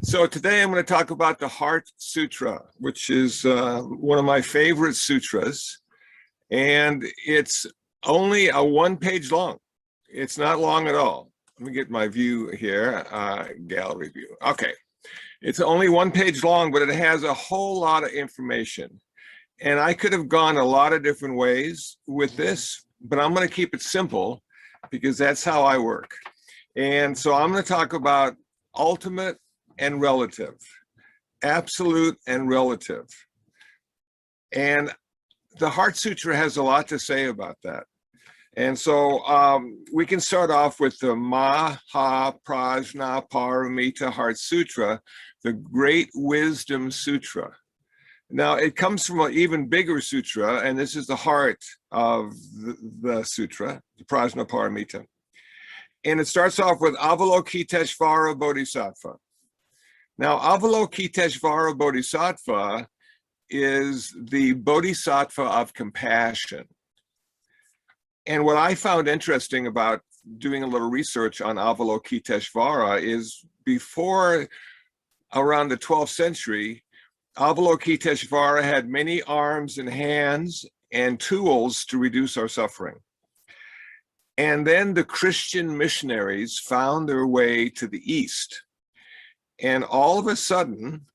So today I'm going to talk about the Heart Sutra, which is one of my favorite sutras, and it's only a one-page long. It's not long at all. Let me get my view here, gallery view. Okay, it's only one page long, but it has a whole lot of information. And I could have gone a lot of different ways with this, but I'm going to keep it simple because that's how I work. And so I'm going to talk about ultimate and relative, absolute and relative. And the Heart Sutra has a lot to say about that. And so we can start off with the Maha Prajna Paramita Heart Sutra, the Great Wisdom Sutra. Now, it comes from an even bigger sutra, and this is the heart of the sutra, the Prajna Paramita. And it starts off with Avalokiteshvara Bodhisattva. Now, Avalokiteshvara Bodhisattva is the Bodhisattva of compassion. And what I found interesting about doing a little research on Avalokiteshvara is before around the 12th century, Avalokiteshvara had many arms and hands and tools to reduce our suffering. And then the Christian missionaries found their way to the East. And all of a sudden,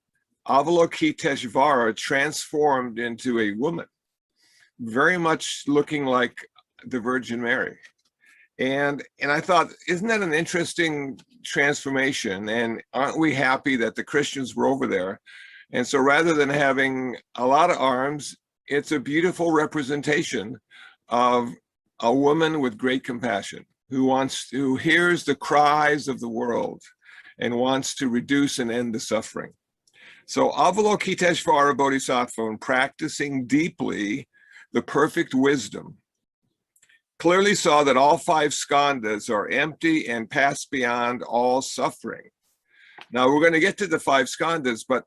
Avalokiteshvara transformed into a woman, very much looking like the Virgin Mary. And I thought, isn't that an interesting transformation? And aren't we happy that the Christians were over there? And so rather than having a lot of arms, it's a beautiful representation of a woman with great compassion who hears the cries of the world and wants to reduce and end the suffering. So Avalokiteshvara Bodhisattva, in practicing deeply the perfect wisdom, clearly saw that all five skandhas are empty and pass beyond all suffering. Now we're going to get to the five skandhas, but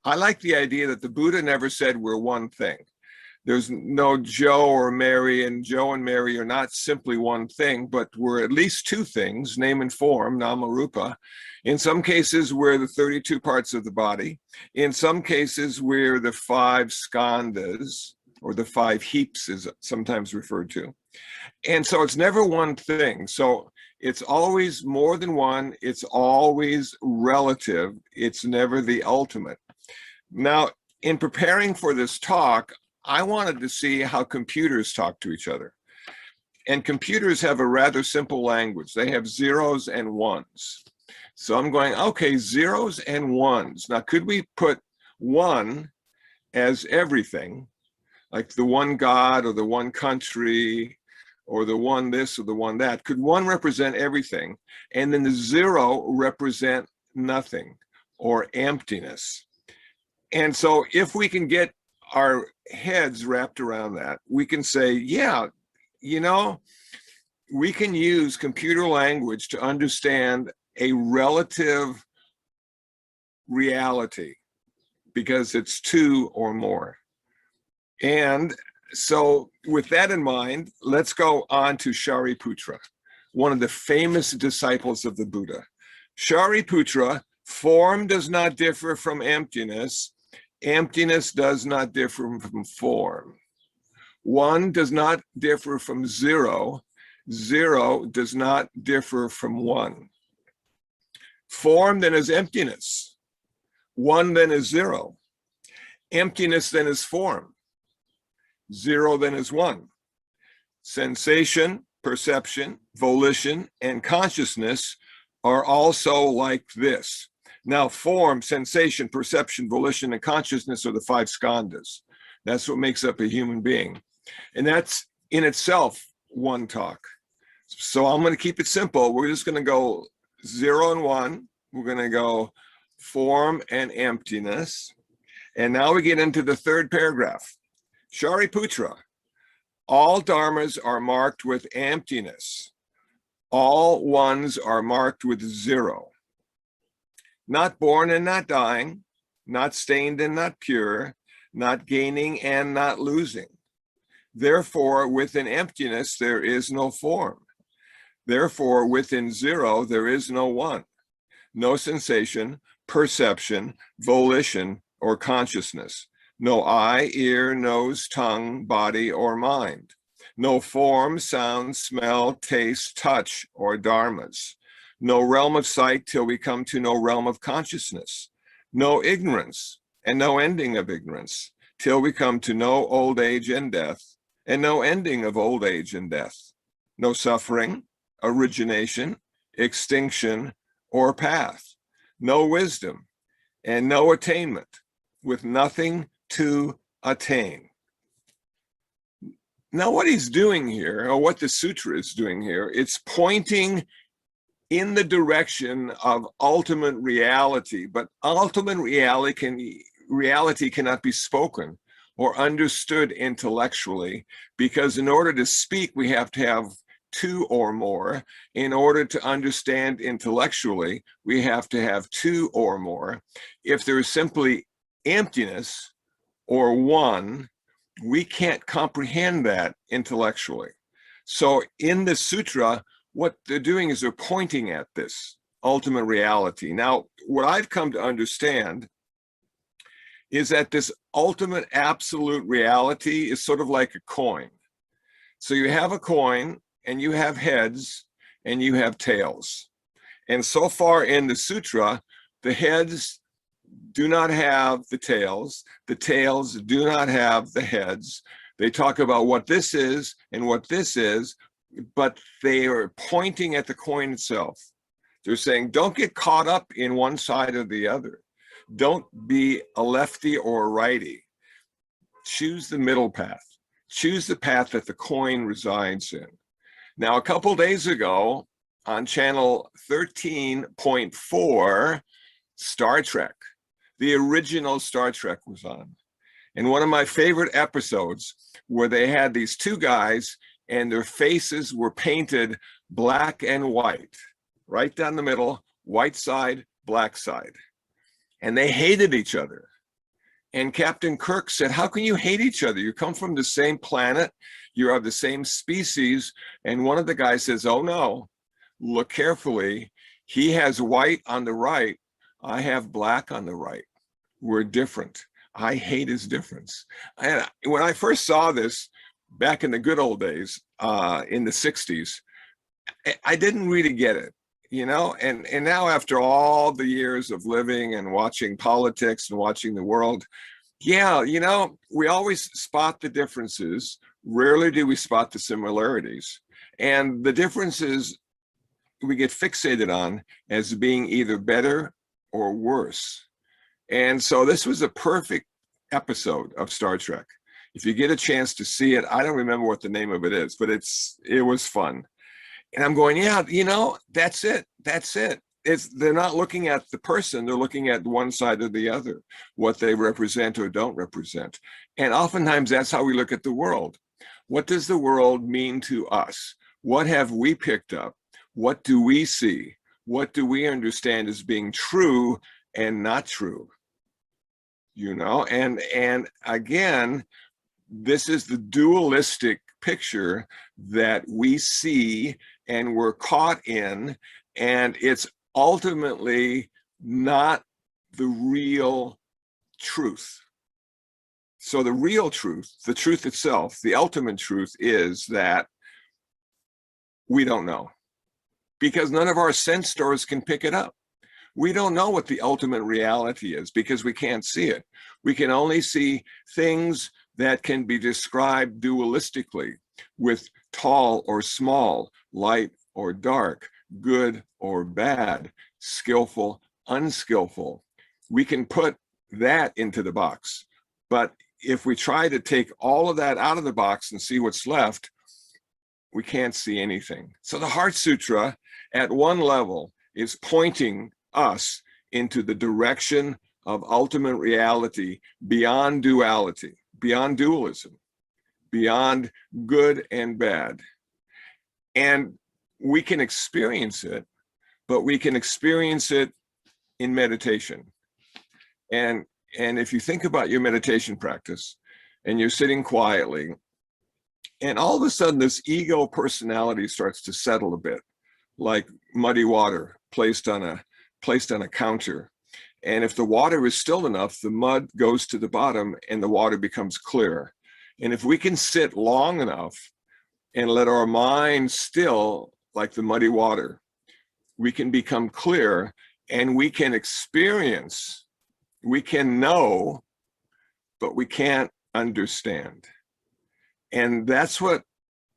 I like the idea that the Buddha never said we're one thing. There's no Joe or Mary, and Joe and Mary are not simply one thing, but we're at least two things, name and form, nama rupa. In some cases, we're the 32 parts of the body. In some cases, we're the five skandhas, or the five heaps is sometimes referred to. And so it's never one thing. So it's always more than one. It's always relative. It's never the ultimate. Now, in preparing for this talk, I wanted to see how computers talk to each other. And computers have a rather simple language. They have zeros and ones. So I'm going, okay, zeros and ones. Now, could we put one as everything, like the one God or the one country or the one this or the one that? Could one represent everything? And then the zero represent nothing or emptiness. And so if we can get our heads wrapped around that, we can say, yeah, you know, we can use computer language to understand a relative reality because it's two or more. And so with that in mind, let's go on to Shariputra, one of the famous disciples of the Buddha. Shariputra, form does not differ from emptiness. Emptiness does not differ from form. One does not differ from zero. Zero does not differ from one. Form then is emptiness. One then is zero. Emptiness then is form. Zero then is one. Sensation, perception, volition, and consciousness are also like this. Now, form, sensation, perception, volition, and consciousness are the five skandhas. That's what makes up a human being. And that's in itself one talk. So I'm going to keep it simple. We're just going to go zero and one. We're going to go form and emptiness. And now we get into the third paragraph. Shariputra, all dharmas are marked with emptiness. All ones are marked with zero. Not born and not dying, not stained and not pure, not gaining and not losing. Therefore, within emptiness, there is no form. Therefore, within zero, there is no one. no sensation, perception, volition, or consciousness. No eye, ear, nose, tongue, body, or mind. No form, sound, smell, taste, touch, or dharmas. No realm of sight till we come to no realm of consciousness. No ignorance and no ending of ignorance till we come to no old age and death, and no ending of old age and death. No suffering, origination, extinction, or path. No wisdom and no attainment, with nothing to attain. Now, what he's doing here, or what the sutra is doing here, it's pointing in the direction of ultimate reality, but ultimate reality cannot be spoken or understood intellectually, because in order to speak, we have to have two or more. In order to understand intellectually, we have to have two or more. If there is simply emptiness or one, we can't comprehend that intellectually. So in the sutra, what they're doing is they're pointing at this ultimate reality. Now, what I've come to understand is that this ultimate absolute reality is sort of like a coin. So you have a coin, and you have heads, and you have tails. And so far in the sutra, the heads do not have the tails do not have the heads. They talk about what this is and what this is, but they are pointing at the coin itself. They're saying, don't get caught up in one side or the other. Don't be a lefty or a righty. Choose the middle path. Choose the path that the coin resides in. Now, a couple days ago on channel 13.4, Star Trek, the original Star Trek was on. And one of my favorite episodes where they had these two guys and their faces were painted black and white, right down the middle, white side, black side. And they hated each other. And Captain Kirk said, how can you hate each other? You come from the same planet, you're of the same species. And one of the guys says, oh no, look carefully. He has white on the right, I have black on the right. We're different. I hate his difference. And when I first saw this back in the good old days, in the 60s, I didn't really get it. You know, and now after all the years of living and watching politics and watching the world, yeah, you know, we always spot the differences. Rarely do we spot the similarities. And the differences we get fixated on as being either better or worse. And so this was a perfect episode of Star Trek. If you get a chance to see it, I don't remember what the name of it is, but it was fun. And I'm going, yeah, you know, that's it. That's it. They're not looking at the person. They're looking at one side or the other, what they represent or don't represent. And oftentimes that's how we look at the world. What does the world mean to us? What have we picked up? What do we see? What do we understand as being true and not true? You know, and again, this is the dualistic picture that we see and we're caught in, and it's ultimately not the real truth. So the real truth, the truth itself, the ultimate truth is that we don't know, because none of our sense stores can pick it up. We don't know what the ultimate reality is because we can't see it. We can only see things that can be described dualistically, with tall or small, light or dark, good or bad, skillful, unskillful. We can put that into the box. But if we try to take all of that out of the box and see what's left, we can't see anything. So the Heart Sutra, at one level, is pointing us into the direction of ultimate reality beyond duality, beyond dualism, beyond good and bad. And we can experience it, but we can experience it in meditation. And if you think about your meditation practice and you're sitting quietly, and all of a sudden this ego personality starts to settle a bit, like muddy water placed on a placed on a counter. And if the water is still enough, the mud goes to the bottom and the water becomes clear. And if we can sit long enough and let our mind still, like the muddy water, we can become clear and we can experience, we can know, but we can't understand. And that's what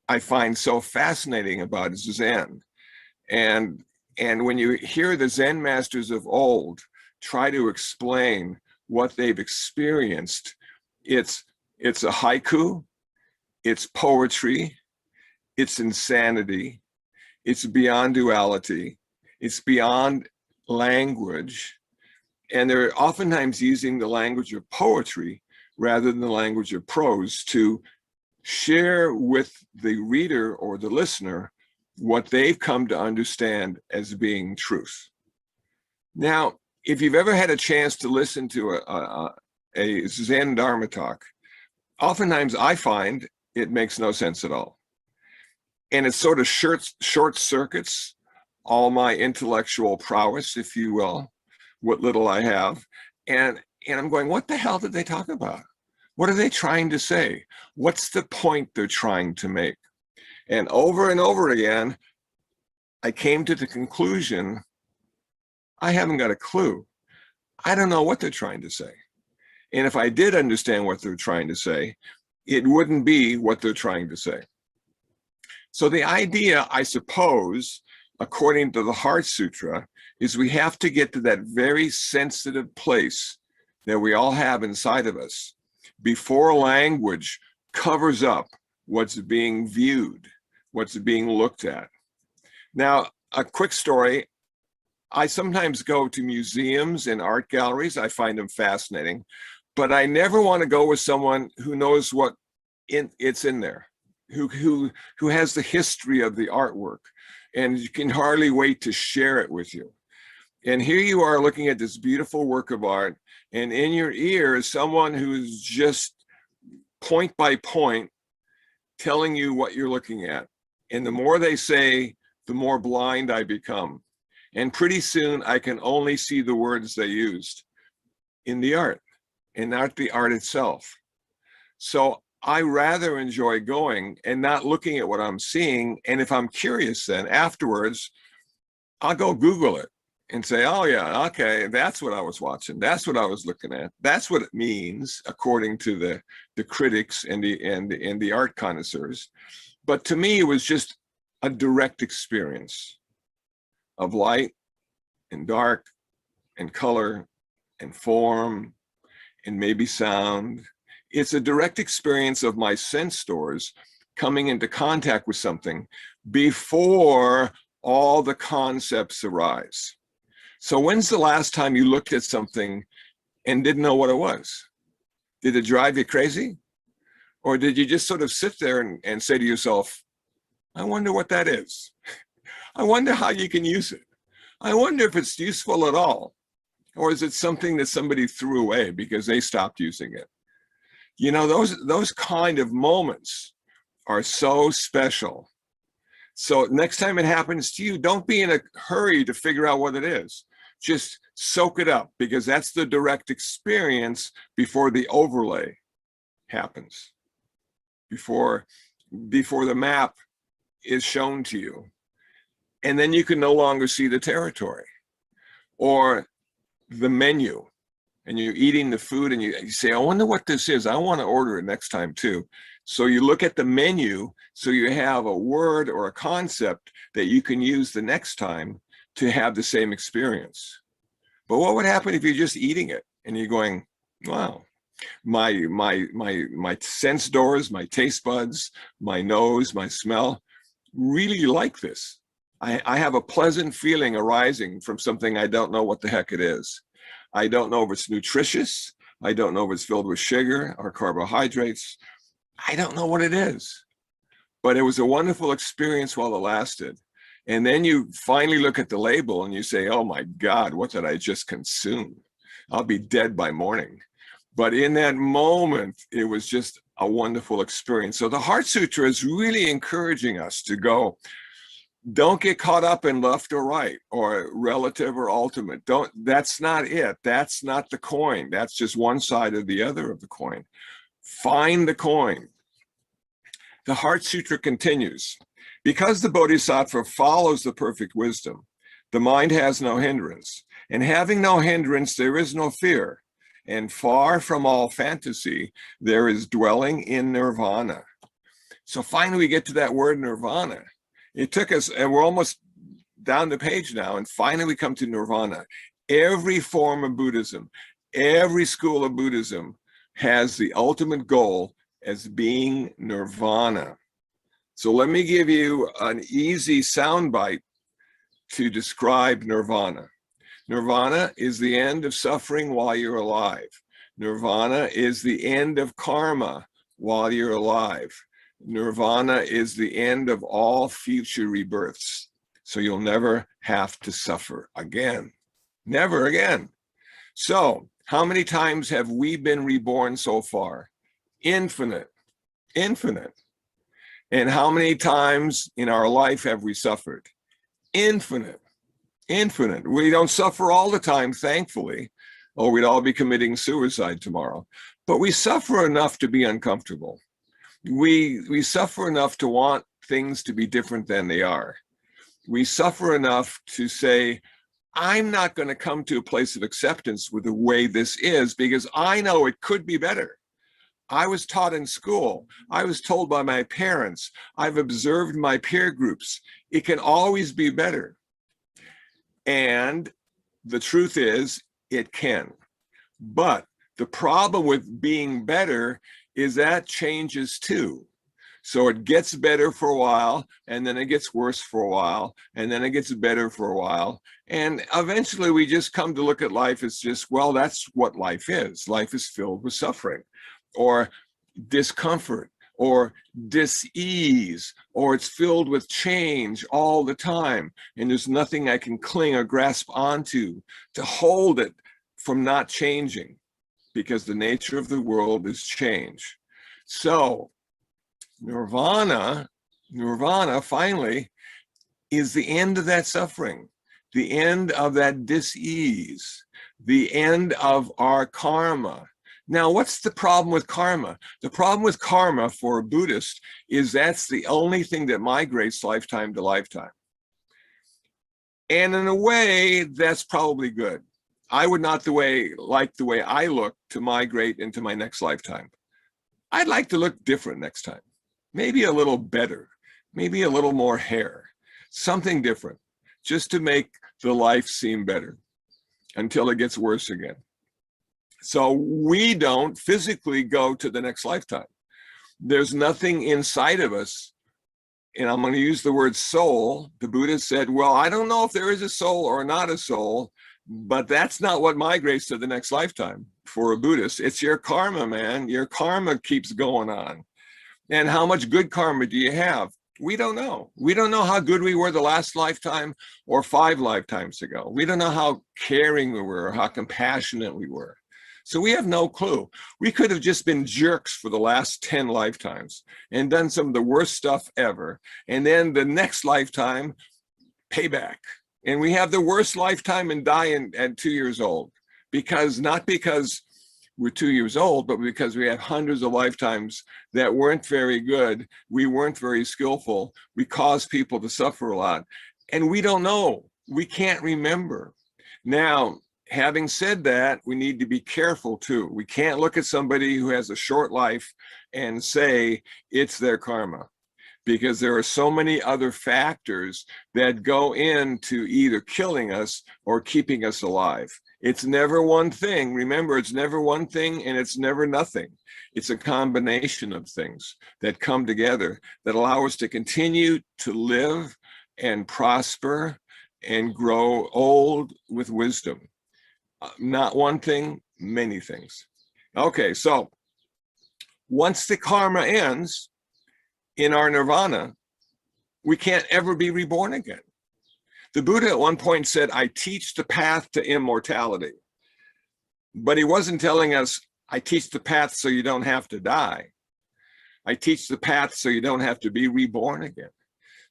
I find so fascinating about Zen. And when you hear the Zen masters of old try to explain what they've experienced, it's a haiku, it's poetry, it's insanity, it's beyond duality, it's beyond language. And they're oftentimes using the language of poetry rather than the language of prose to share with the reader or the listener what they've come to understand as being truth. Now, if you've ever had a chance to listen to a Zen Dharma talk, oftentimes I find it makes no sense at all. And it sort of short circuits all my intellectual prowess, if you will, what little I have. And I'm going, what the hell did they talk about? What are they trying to say? What's the point they're trying to make? And over again, I came to the conclusion, I haven't got a clue. I don't know what they're trying to say. And if I did understand what they're trying to say, it wouldn't be what they're trying to say. So the idea, I suppose, according to the Heart Sutra, is we have to get to that very sensitive place that we all have inside of us before language covers up what's being viewed, what's being looked at. Now, a quick story. I sometimes go to museums and art galleries. I find them fascinating, but I never want to go with someone who knows what it's in there, who has the history of the artwork, and you can hardly wait to share it with you. And here you are looking at this beautiful work of art, and in your ear is someone who's just point by point telling you what you're looking at. And the more they say, the more blind I become. And pretty soon I can only see the words they used in the art and not the art itself. So I rather enjoy going and not looking at what I'm seeing. And if I'm curious, then afterwards, I'll go Google it and say, oh yeah, okay, that's what I was watching. That's what I was looking at. That's what it means, according to the critics and the art connoisseurs. But to me, it was just a direct experience of light and dark and color and form and maybe sound. It's a direct experience of my sense doors coming into contact with something before all the concepts arise. So when's the last time you looked at something and didn't know what it was? Did it drive you crazy? Or did you just sort of sit there and say to yourself, I wonder what that is. I wonder how you can use it. I wonder if it's useful at all. Or is it something that somebody threw away because they stopped using it? You know, those kind of moments are so special. So next time it happens to you, don't be in a hurry to figure out what it is. Just soak it up, because that's the direct experience before the overlay happens, before the map is shown to you. And then you can no longer see the territory or the menu, and you're eating the food and you say, I wonder what this is. I want to order it next time too. So you look at the menu, so you have a word or a concept that you can use the next time to have the same experience. But what would happen if you're just eating it and you're going, wow, my sense doors, my taste buds, my nose, my smell really like this. I have a pleasant feeling arising from something I don't know what the heck it is. I don't know if it's nutritious. I don't know if it's filled with sugar or carbohydrates. I don't know what it is. But it was a wonderful experience while it lasted. And then you finally look at the label and you say, oh my God, what did I just consume? I'll be dead by morning. But in that moment, it was just a wonderful experience. So the Heart Sutra is really encouraging us to go, Don't get caught up in left or right or relative or ultimate. That's not it. That's not the coin. That's just one side or the other of the coin. Find the coin. The Heart Sutra continues. Because the Bodhisattva follows the perfect wisdom, the mind has no hindrance. And having no hindrance, there is no fear. And far from all fantasy, there is dwelling in Nirvana. So finally we get to that word Nirvana. It took us, and we're almost down the page now, and finally we come to Nirvana. Every form of Buddhism, every school of Buddhism has the ultimate goal as being Nirvana. So let me give you an easy soundbite to describe Nirvana. Nirvana is the end of suffering while you're alive. Nirvana is the end of karma while you're alive. Nirvana is the end of all future rebirths. So you'll never have to suffer again. Never again. So how many times have we been reborn so far? Infinite, infinite. And how many times in our life have we suffered? Infinite, infinite. We don't suffer all the time, thankfully, or we'd all be committing suicide tomorrow. But we suffer enough to be uncomfortable. We suffer enough to want things to be different than they are. We suffer enough to say, I'm not going to come to a place of acceptance with the way this is because I know it could be better. I was taught in school. I was told by my parents. I've observed my peer groups. It can always be better. And the truth is, it can. But the problem with being better is that changes too. So it gets better for a while, and then it gets worse for a while, and then it gets better for a while. And eventually we just come to look at life as just, well, that's what life is. Life is filled with suffering, or discomfort, or dis-ease, or it's filled with change all the time. And there's nothing I can cling or grasp onto to hold it from not changing, because the nature of the world is change. So Nirvana finally is the end of that suffering, the end of that dis-ease, the end of our karma. Now, what's the problem with karma? The problem with karma for a Buddhist is that's the only thing that migrates lifetime to lifetime. And in a way, that's probably good. I would not like the way I look to migrate into my next lifetime. I'd like to look different next time. Maybe a little better, maybe a little more hair, something different, just to make the life seem better until it gets worse again. So we don't physically go to the next lifetime. There's nothing inside of us, and I'm going to use the word soul. The Buddha said, well, I don't know if there is a soul or not a soul, but that's not what migrates to the next lifetime for a Buddhist. It's your karma, man. Your karma keeps going on. And how much good karma do you have? We don't know. We don't know how good we were the last lifetime or 5 lifetimes ago. We don't know how caring we were or how compassionate we were. So we have no clue. We could have just been jerks for the last 10 lifetimes and done some of the worst stuff ever. And then the next lifetime, payback. And we have the worst lifetime and die at 2 years old. Not because we're 2 years old, but because we have hundreds of lifetimes that weren't very good. We weren't very skillful. We caused people to suffer a lot. And we don't know. We can't remember. Now, having said that, we need to be careful too. We can't look at somebody who has a short life and say it's their karma, because there are so many other factors that go into either killing us or keeping us alive. It's never one thing. Remember, it's never one thing and it's never nothing. It's a combination of things that come together that allow us to continue to live and prosper and grow old with wisdom. Not one thing, many things. Okay, so once the karma ends in our nirvana, we can't ever be reborn again. The Buddha at one point said, I teach the path to immortality. But he wasn't telling us, I teach the path so you don't have to die. I teach the path so you don't have to be reborn again.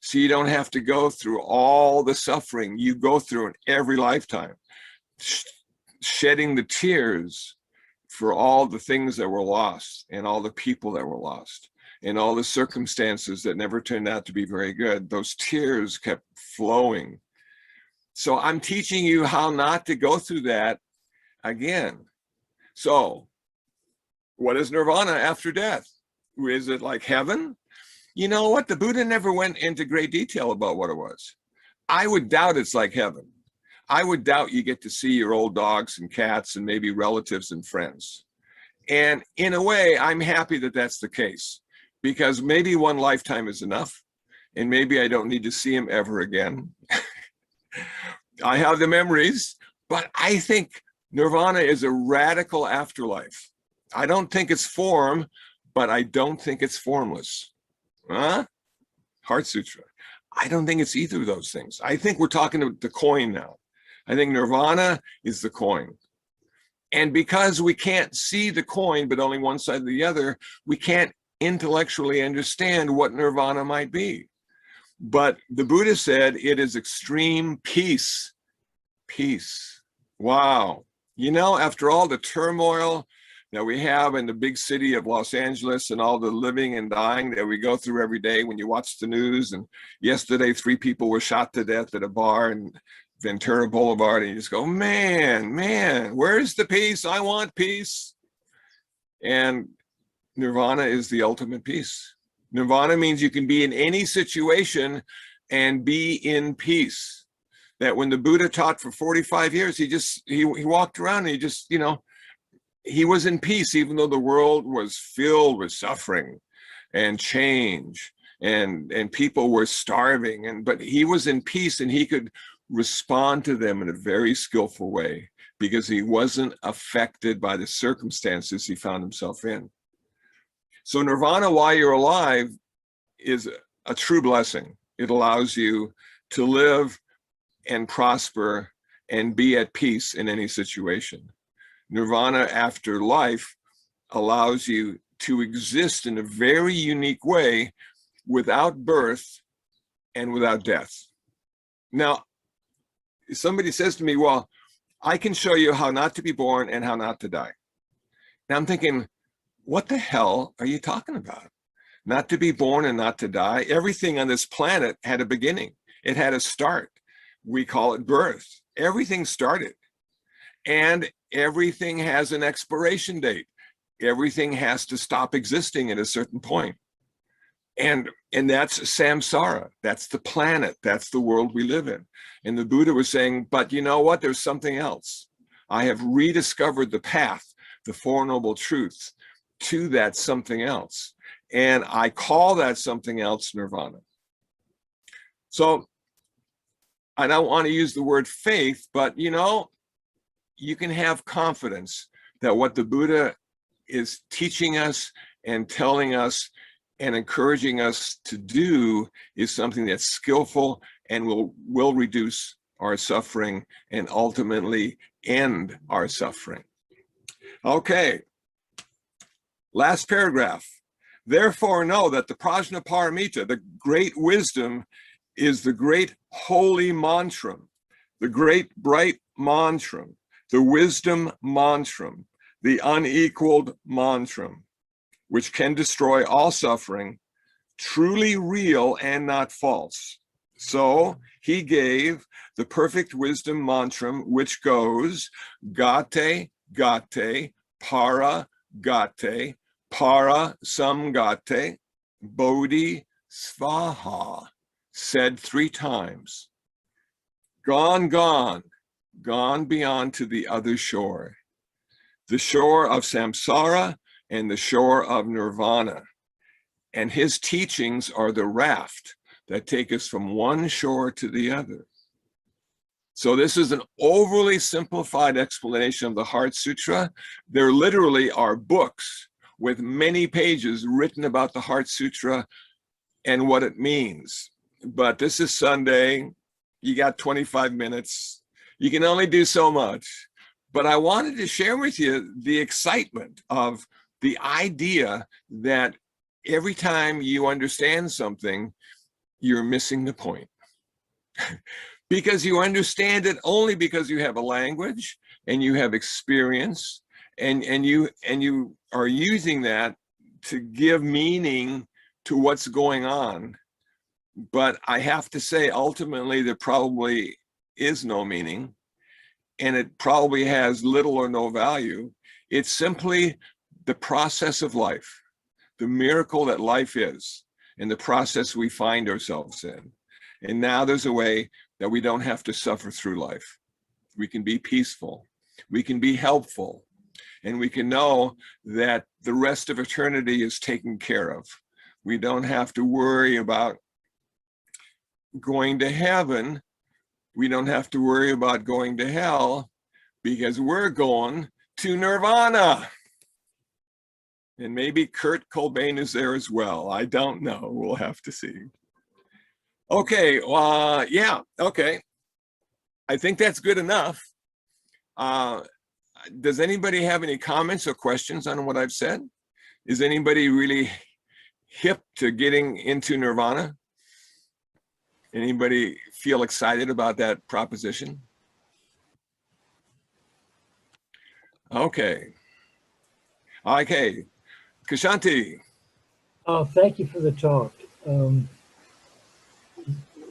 so you don't have to go through all the suffering you go through in every lifetime, shedding the tears for all the things that were lost and all the people that were lost and all the circumstances that never turned out to be very good. Those tears kept flowing. So I'm teaching you how not to go through that again. So what is nirvana after death? Is it like heaven? You know what? The Buddha never went into great detail about what it was. I would doubt it's like heaven. I would doubt you get to see your old dogs and cats and maybe relatives and friends. And in a way, I'm happy that that's the case, because maybe one lifetime is enough, and maybe I don't need to see him ever again. I have the memories, but I think nirvana is a radical afterlife. I don't think it's form, but I don't think it's formless. Huh? Heart Sutra. I don't think it's either of those things. I think we're talking about the coin now. I think nirvana is the coin. And because we can't see the coin, but only one side or the other, we can't intellectually understand what nirvana might be. But the Buddha said it is extreme peace. Peace. Wow. You know, after all the turmoil that we have in the big city of Los Angeles and all the living and dying that we go through every day when you watch the news, and yesterday 3 people were shot to death at a bar in Ventura Boulevard, and you just go, man, where's the peace? I want peace. And nirvana is the ultimate peace. Nirvana means you can be in any situation and be in peace. That when the Buddha taught for 45 years, he walked around and he just, you know, he was in peace, even though the world was filled with suffering and change, and people were starving, but he was in peace, and he could respond to them in a very skillful way because he wasn't affected by the circumstances he found himself in. So nirvana while you're alive is a true blessing. It allows you to live and prosper and be at peace in any situation. Nirvana after life allows you to exist in a very unique way without birth and without death. Now, somebody says to me, well, I can show you how not to be born and how not to die. Now I'm thinking, what the hell are you talking about? Not to be born and not to die. Everything on this planet had a beginning. It had a start. We call it birth. Everything started. And everything has an expiration date. Everything has to stop existing at a certain point. And that's samsara. That's the planet. That's the world we live in. And the Buddha was saying, but you know what? There's something else. I have rediscovered the path, the Four Noble Truths, to that something else. And I call that something else nirvana. So I don't want to use the word faith, but you know, you can have confidence that what the Buddha is teaching us and telling us and encouraging us to do is something that's skillful and will reduce our suffering and ultimately end our suffering. Okay, last paragraph. Therefore know that the Prajnaparamita, the great wisdom, is the great holy mantram, the great bright mantram, the wisdom mantram, the unequaled mantram, which can destroy all suffering, truly real and not false. So he gave the perfect wisdom mantram, which goes gate, gate, para, gate, para samgate, bodhi svaha, said 3 times. Gone, gone, gone beyond to the other shore, the shore of samsara and the shore of nirvana. And his teachings are the raft that take us from one shore to the other. So this is an overly simplified explanation of the Heart Sutra. There literally are books with many pages written about the Heart Sutra and what it means. But this is Sunday. You got 25 minutes. You can only do so much. But I wanted to share with you the excitement of the idea that every time you understand something, you're missing the point. Because you understand it only because you have a language and you have experience, and you are using that to give meaning to what's going on. But I have to say, ultimately, there probably is no meaning, and it probably has little or no value. It's simply the process of life, the miracle that life is, and the process we find ourselves in. And now there's a way that we don't have to suffer through life. We can be peaceful, we can be helpful, and we can know that the rest of eternity is taken care of. We don't have to worry about going to heaven. We don't have to worry about going to hell, because we're going to Nirvana. And maybe Kurt Cobain is there as well. I don't know. We'll have to see. Okay. Yeah. Okay. I think that's good enough. Does anybody have any comments or questions on what I've said? Is anybody really hip to getting into Nirvana? Anybody feel excited about that proposition? Okay. Okay. Kushanti. Oh, thank you for the talk.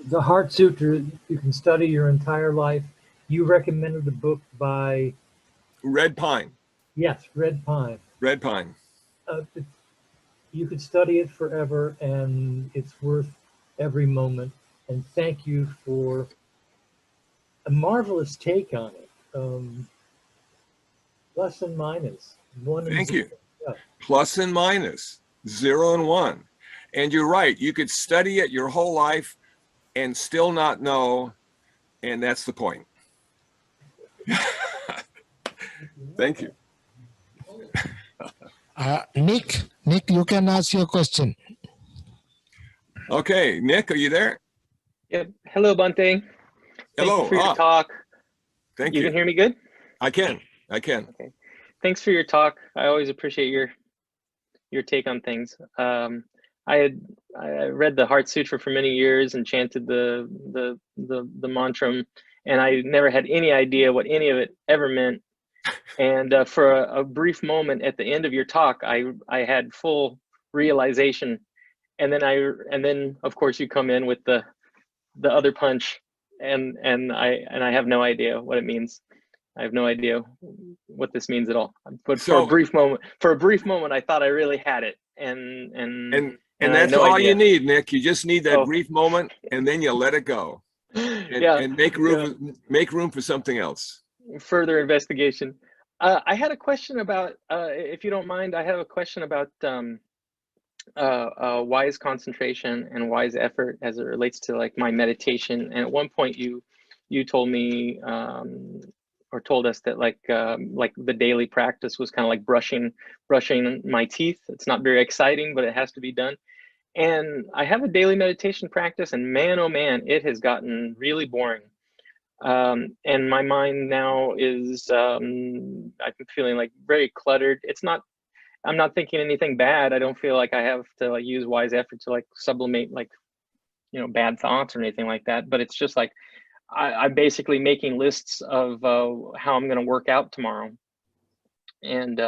The Heart Sutra, you can study your entire life. You recommended a book by... Red Pine. Yes, Red Pine. Red Pine. You could study it forever, and it's worth every moment. And thank you for a marvelous take on it. Plus and minus. Thank you. Yeah. Plus and minus, 0 and 1. And you're right, you could study it your whole life and still not know, and that's the point. Thank you. Nick, you can ask your question. Okay, Nick, are you there? Yep. Hello, Bhante. Hello. Thank you for your talk. Thank you. You can hear me good? I can. Okay. Thanks for your talk. I always appreciate your take on things. I read the Heart Sutra for many years and chanted the mantra, and I never had any idea what any of it ever meant. And for a brief moment at the end of your talk, I had full realization, and then of course you come in with the other punch, and I have no idea what it means. I have no idea what this means at all. But for a brief moment, I thought I really had it, and that's all you need, Nick. You just need that brief moment, and then you let it go, and make room for something else. Further investigation. I had a question about, if you don't mind, I have a question about wise concentration and wise effort as it relates to like my meditation. And at one point you told me or told us that like the daily practice was kind of like brushing my teeth. It's not very exciting, but it has to be done. And I have a daily meditation practice, and man, oh man, it has gotten really boring. And my mind now is, I'm feeling like very cluttered. I'm not thinking anything bad. I don't feel like I have to like use wise effort to like sublimate like, bad thoughts or anything like that. But it's just like, I'm basically making lists of how I'm going to work out tomorrow. And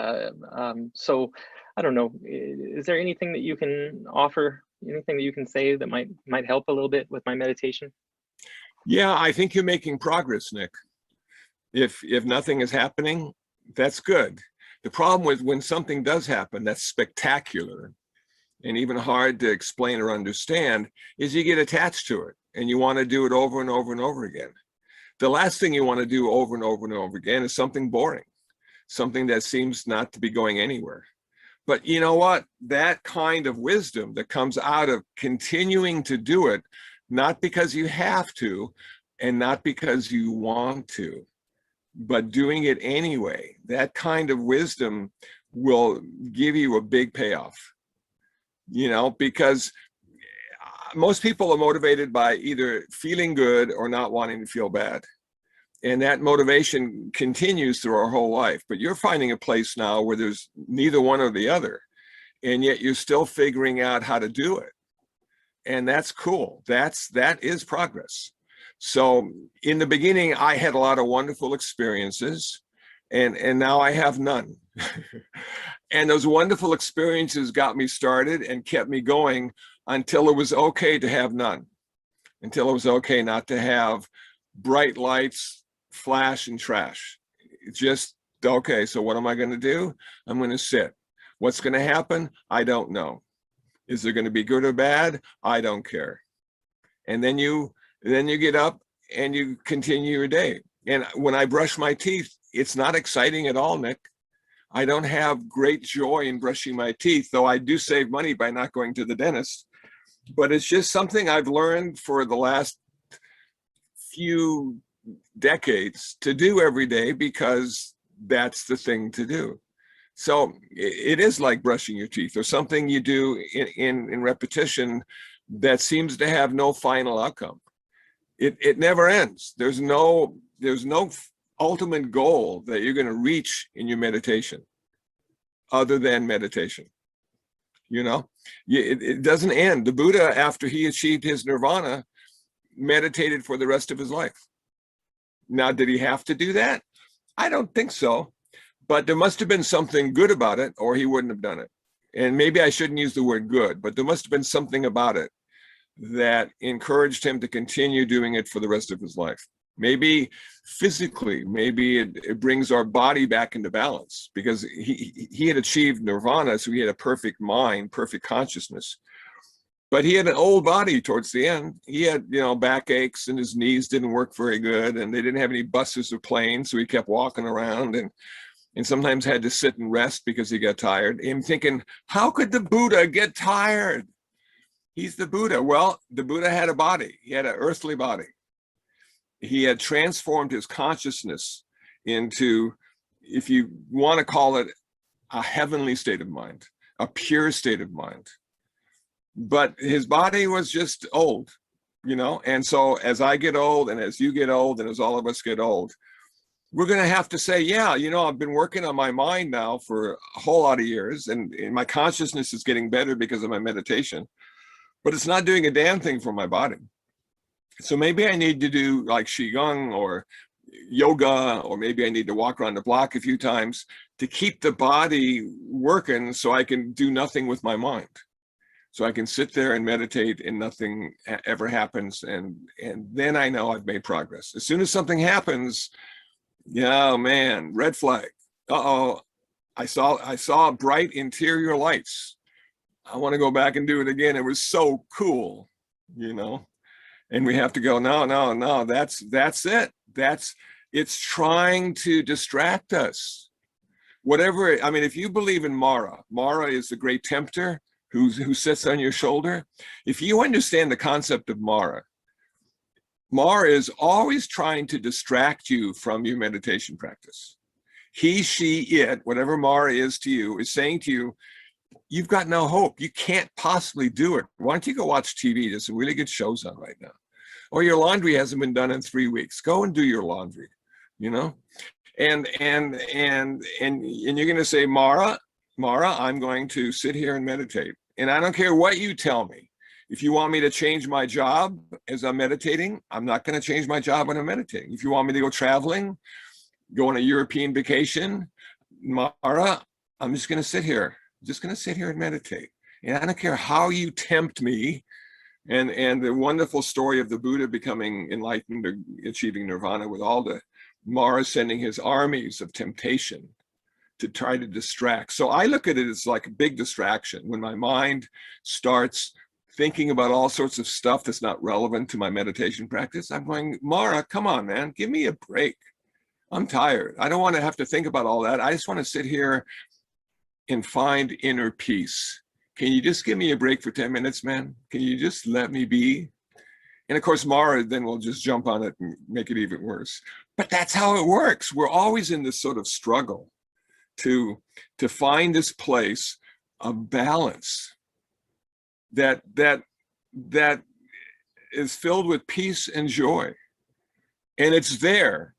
so I don't know, is there anything that you can offer, anything that you can say that might help a little bit with my meditation? Yeah, I think you're making progress, Nick. If nothing is happening, that's good. The problem with when something does happen that's spectacular and even hard to explain or understand is you get attached to it and you want to do it over and over and over again. The last thing you want to do over and over and over again is something boring, something that seems not to be going anywhere. But you know what? That kind of wisdom that comes out of continuing to do it, not because you have to and not because you want to, but doing it anyway, that kind of wisdom will give you a big payoff. Because most people are motivated by either feeling good or not wanting to feel bad. And that motivation continues through our whole life. But you're finding a place now where there's neither one or the other. And yet you're still figuring out how to do it. and that's cool. That is progress. So in the beginning, I had a lot of wonderful experiences, and now I have none. And those wonderful experiences got me started and kept me going until it was okay to have none, until it was okay not to have bright lights, flash and trash. It's just, okay, so what am I going to do? I'm going to sit. What's going to happen? I don't know. Is it going to be good or bad? I don't care. And then you get up and you continue your day. And when I brush my teeth, it's not exciting at all, Nick. I don't have great joy in brushing my teeth, though I do save money by not going to the dentist. But it's just something I've learned for the last few decades to do every day, because that's the thing to do. So it is like brushing your teeth, or something you do in repetition that seems to have no final outcome. It never ends. There's no ultimate goal that you're going to reach in your meditation other than meditation. You know, it doesn't end. The Buddha, after he achieved his nirvana, meditated for the rest of his life. Now, did he have to do that? I don't think so, but there must have been something good about it, or he wouldn't have done it. And maybe I shouldn't use the word good, but there must have been something about it that encouraged him to continue doing it for the rest of his life. Maybe physically, maybe it brings our body back into balance, because he had achieved nirvana, so he had a perfect mind, perfect consciousness. But he had an old body towards the end. He had, you know, backaches, and his knees didn't work very good, and they didn't have any buses or planes, so he kept walking around and sometimes had to sit and rest because he got tired. And I'm thinking, how could the Buddha get tired? He's the Buddha. Well, the Buddha had a body. He had an earthly body. He had transformed his consciousness into, if you want to call it, a heavenly state of mind, a pure state of mind. But his body was just old, you know? And so as I get old, and as you get old, and as all of us get old, we're going to have to say, yeah, you know, I've been working on my mind now for a whole lot of years, and my consciousness is getting better because of my meditation, but it's not doing a damn thing for my body. So maybe I need to do like Qigong or yoga, or maybe I need to walk around the block a few times to keep the body working, so I can do nothing with my mind. So I can sit there and meditate and nothing ever happens. And then I know I've made progress. As soon as something happens, yeah, man, red flag. Uh-oh, I saw bright interior lights. I want to go back and do it again. It was so cool, you know? And we have to go, no, that's it. It's trying to distract us. Whatever, I mean, if you believe in Mara is the great tempter who sits on your shoulder. If you understand the concept of Mara is always trying to distract you from your meditation practice. He, she, it, whatever Mara is to you, is saying to you, you've got no hope. You can't possibly do it. Why don't you go watch TV? There's some really good shows on right now. Or your laundry hasn't been done in 3 weeks. Go and do your laundry, you know? And you're going to say, Mara, I'm going to sit here and meditate. And I don't care what you tell me. If you want me to change my job as I'm meditating, I'm not going to change my job when I'm meditating. If you want me to go traveling, go on a European vacation, Mara, I'm just going to sit here. I'm just going to sit here and meditate. And I don't care how you tempt me. And the wonderful story of the Buddha becoming enlightened, or achieving nirvana, with all the Mara sending his armies of temptation to try to distract. So I look at it as like a big distraction. When my mind starts thinking about all sorts of stuff that's not relevant to my meditation practice, I'm going, Mara, come on, man, give me a break. I'm tired. I don't want to have to think about all that. I just want to sit here and find inner peace. Can you just give me a break for 10 minutes, man? Can you just let me be? And of course, Mara then will just jump on it and make it even worse. But that's how it works. We're always in this sort of struggle to find this place of balance that is filled with peace and joy. And it's there.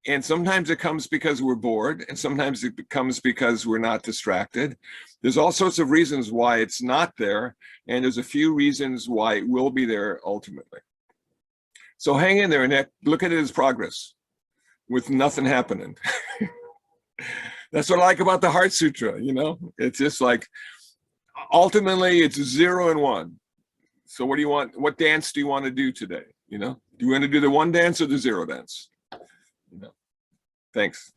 And sometimes it comes because we're bored, and sometimes it comes because we're not distracted. There's all sorts of reasons why it's not there, and there's a few reasons why it will be there ultimately. So hang in there and look at it as progress with nothing happening. That's what I like about the Heart Sutra, you know? It's just like, ultimately it's 0 and 1. So what do you want? What dance do you want to do today? You know, do you want to do the 1 dance or the 0 dance? You know, thanks.